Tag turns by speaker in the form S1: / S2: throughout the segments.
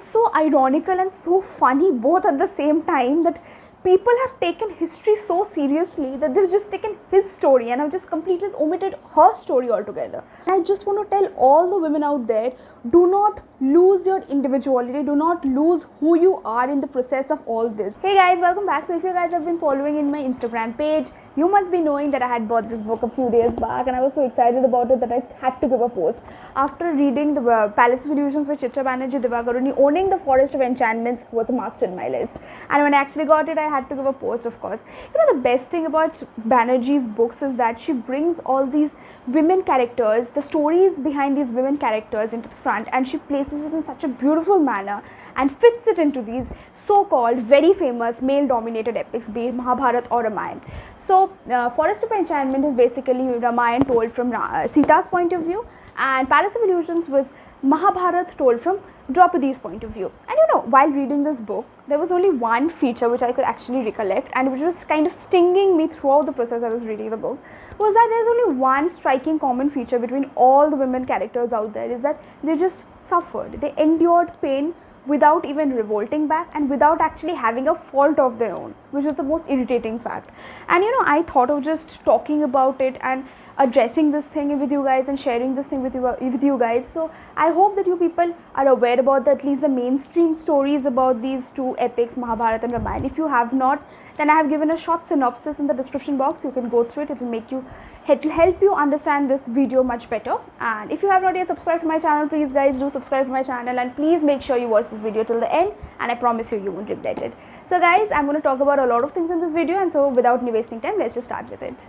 S1: it's so ironical and so funny both at the same time that people have taken history so seriously that they've just taken his story and have just completely omitted her story altogether. I just want to tell all the women out there, do not lose your individuality, do not lose who you are in the process of all this. Hey guys, welcome back. So if you guys have been following in my Instagram page, you must be knowing that I had bought this book a few days back and I was so excited about it that I had to give a post. After reading the Palace of Illusions by Chitra Banerjee Divakaruni, owning the Forest of Enchantments was a must in my list. And when I actually got it, I had to give a post, of course. You know, the best thing about Banerjee's books is that she brings all these women characters, the stories behind these women characters into the front, and she places it in such a beautiful manner and fits it into these so-called very famous male-dominated epics, be it Mahabharata or Ramayana. So, Forest of Enchantment is basically Ramayana told from Sita's point of view, and Palace of Illusions was Mahabharata told from Draupadi's point of view. And you know, while reading this book, there was only one feature which I could actually recollect and which was kind of stinging me throughout the process I was reading the book, was that there's only one striking common feature between all the women characters out there, is that they just suffered. They endured pain without even revolting back and without actually having a fault of their own, which is the most irritating fact. And you know, I thought of just talking about it and addressing this thing with you guys and sharing this thing with you guys. So I hope that you people are aware about at least the mainstream stories about these two epics, Mahabharata and Ramayana. If you have not, then I have given a short synopsis in the description box. You can go through it. It will help you understand this video much better. And if you have not yet subscribed to my channel, please guys do subscribe to my channel and please make sure you watch this video till the end, and I promise you, you won't regret it. So guys, I'm going to talk about a lot of things in this video, and so without any wasting time, let's just start with it.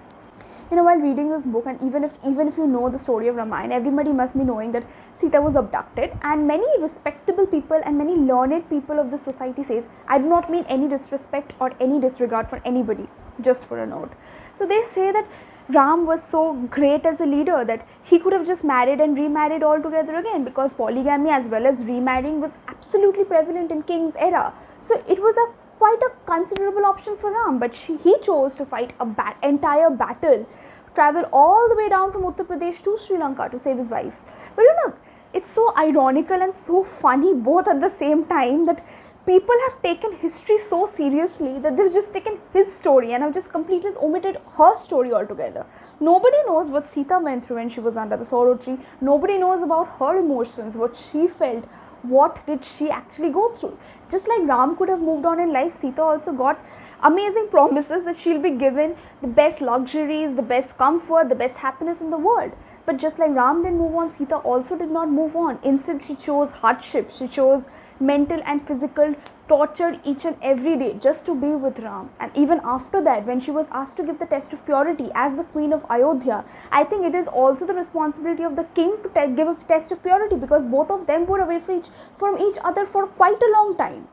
S1: You know, while reading this book, and even if you know the story of Ramayana, everybody must be knowing that Sita was abducted, and many respectable people and many learned people of this society says, I do not mean any disrespect or any disregard for anybody, just for a note. So they say that Ram was so great as a leader that he could have just married and remarried altogether again, because polygamy as well as remarrying was absolutely prevalent in King's era. So it was quite a considerable option for Ram, but he chose to fight an entire battle, travel all the way down from Uttar Pradesh to Sri Lanka to save his wife. But you know, it's so ironical and so funny both at the same time that people have taken history so seriously that they've just taken his story and have just completely omitted her story altogether. Nobody knows what Sita went through when she was under the sorrow tree. Nobody knows about her emotions, what she felt, what did she actually go through. Just like Ram could have moved on in life, Sita also got amazing promises that she'll be given the best luxuries, the best comfort, the best happiness in the world. But just like Ram didn't move on, Sita also did not move on. Instead, she chose hardship, she chose mental and physical torture each and every day just to be with Ram. And even after that, when she was asked to give the test of purity as the queen of Ayodhya, I think it is also the responsibility of the king to give a test of purity, because both of them were away from each other for quite a long time.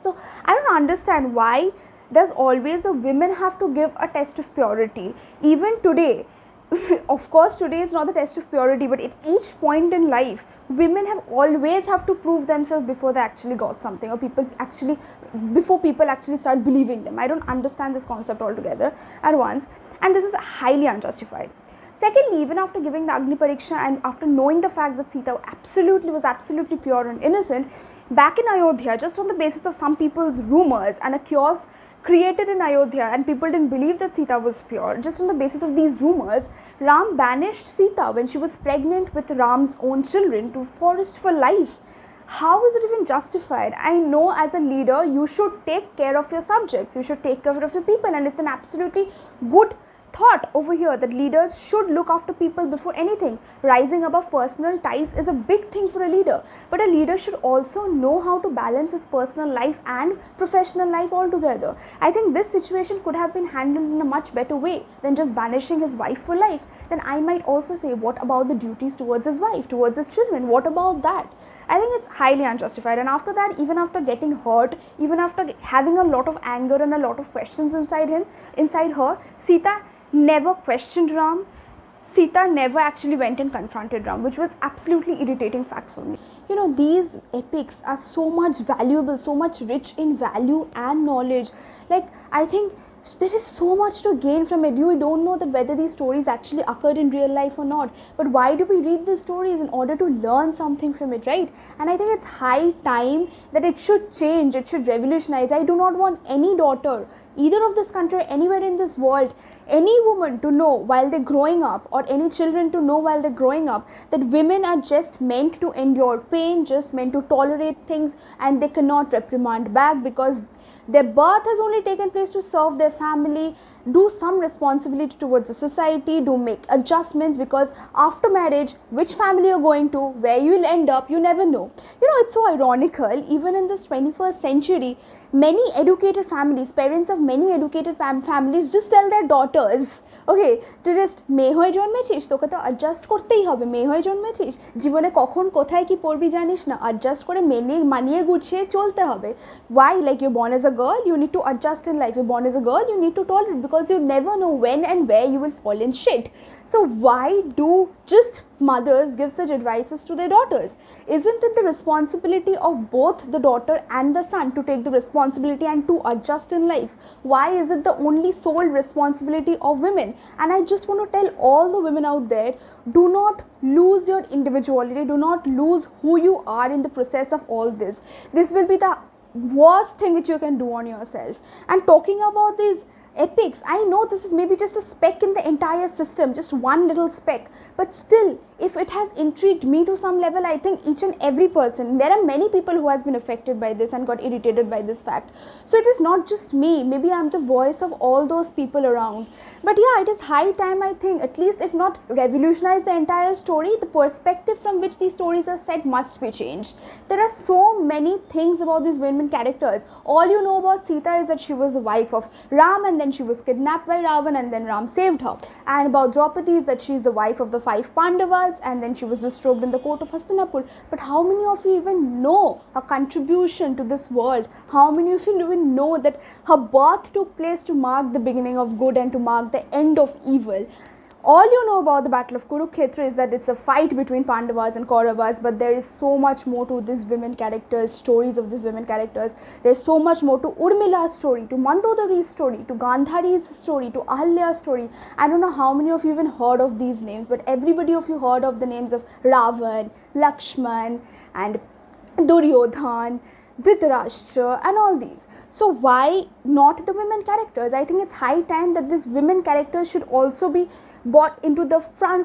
S1: So I don't understand why does always the women have to give a test of purity. Even today, of course today is not the test of purity, but at each point in life, women have to prove themselves before they actually got something, or before people actually start believing them. I don't understand this concept altogether at once, and this is highly unjustified. Secondly, even after giving the Agnipariksha and after knowing the fact that Sita was absolutely pure and innocent, back in Ayodhya, just on the basis of some people's rumors and a chaos created in Ayodhya, and people didn't believe that Sita was pure, just on the basis of these rumors, Ram banished Sita when she was pregnant with Ram's own children to forest for life. How is it even justified? I know as a leader, you should take care of your subjects, you should take care of your people, and it's an absolutely good thought over here that leaders should look after people before anything. Rising above personal ties is a big thing for a leader, but a leader should also know how to balance his personal life and professional life altogether. I think this situation could have been handled in a much better way than just banishing his wife for life. Then I might also say, what about the duties towards his wife, towards his children? What about that? I think it's highly unjustified. And after that, even after getting hurt, even after having a lot of anger and a lot of questions inside her, Sita never questioned Ram. Sita never actually went and confronted Ram, which was absolutely irritating fact for me. You know, these epics are so much valuable, so much rich in value and knowledge. Like, I think there is so much to gain from it. You don't know that whether these stories actually occurred in real life or not, but why do we read these stories? In order to learn something from it, right? And I think it's high time that it should change, it should revolutionize. I do not want any daughter, either of this country, anywhere in this world, any woman to know while they're growing up, or any children to know while they're growing up, that women are just meant to endure pain, just meant to tolerate things, and they cannot reprimand back because their birth has only taken place to serve their family. Do some responsibility towards the society, do make adjustments, because after marriage, which family you're going to, where you will end up, you never know. You know, it's so ironical, even in this 21st century, many educated families, parents of many educated families just tell their daughters, okay, to just মেয়ে হয়ে জন্মেছিস, তোকে তো adjust করতেই হবে, মেয়ে হয়ে জন্মেছিস, জীবনে কখন কোথায় কি পড়বি জানিস না, অ্যাডজাস্ট করে মানিয়ে গুছিয়ে চলতে হবে. Why? Like, you're born as a girl, you need to adjust in life. You're born as a girl, you need to tolerate, because you never know when and where you will fall in shit. So why do just mothers give such advices to their daughters? Isn't it the responsibility of both the daughter and the son to take the responsibility and to adjust in life? Why is it the only sole responsibility of women? And I just want to tell all the women out there, do not lose your individuality, do not lose who you are in the process of all this. This will be the worst thing which you can do on yourself. And talking about these epics, I know this is maybe just a speck in the entire system, just one little speck, but still, if it has intrigued me to some level, I think each and every person, there are many people who has been affected by this and got irritated by this fact. So it is not just me, maybe I'm the voice of all those people around. But yeah, it is high time, I think, at least if not revolutionize the entire story, the perspective from which these stories are set must be changed. There are so many things about these women characters. All you know about Sita is that she was the wife of Ram, and then she was kidnapped by Ravana, and then Ram saved her. And about Draupadi is that she is the wife of the 5 Pandavas, and then she was disrobed in the court of Hastinapur. But how many of you even know her contribution to this world? How many of you even know that her birth took place to mark the beginning of good and to mark the end of evil? All you know about the battle of Kurukshetra is that it's a fight between Pandavas and Kauravas, but there is so much more to these women characters, stories of these women characters. There's so much more to Urmila's story, to Mandodari's story, to Gandhari's story, to Ahalya's story. I don't know how many of you even heard of these names, but everybody of you heard of the names of Ravana, Laksman, and Duryodhan, Dhritarashtra, and all these. So why not the women characters? I think it's high time that these women characters should also be brought into the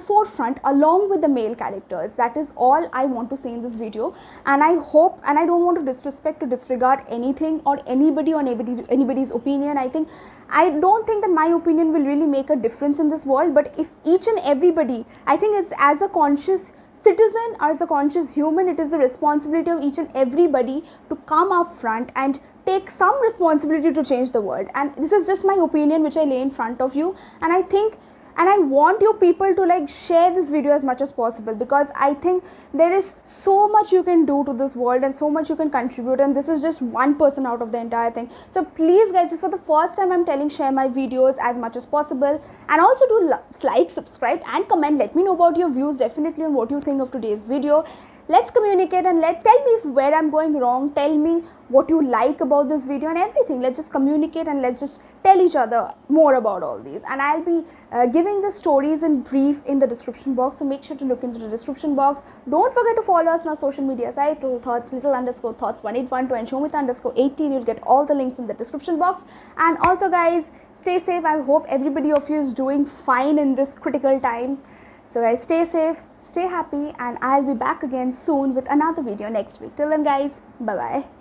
S1: forefront along with the male characters. That is all I want to say in this video, and I hope, and I don't want to disregard anything or anybody or anybody's opinion. I don't think that my opinion will really make a difference in this world, but if each and everybody, I think it's as a conscious citizen, as a conscious human, it is the responsibility of each and everybody to come up front and take some responsibility to change the world. And this is just my opinion which I lay in front of you, and I think, and I want you people to like share this video as much as possible, because I think there is so much you can do to this world and so much you can contribute, and this is just one person out of the entire thing. So please guys, this is for the first time I'm telling, share my videos as much as possible, and also do like, subscribe and comment. Let me know about your views definitely on what you think of today's video. Let's communicate and tell me where I'm going wrong, tell me what you like about this video and everything. Let's just communicate and let's just tell each other more about all these. And I'll be giving the stories in brief in the description box, so make sure to look into the description box. Don't forget to follow us on our social media site, little_thoughts1812 and shomita_18. You'll get all the links in the description box. And also guys, stay safe. I hope everybody of you is doing fine in this critical time. So guys, stay safe, stay happy, and I'll be back again soon with another video next week. Till then guys, bye bye.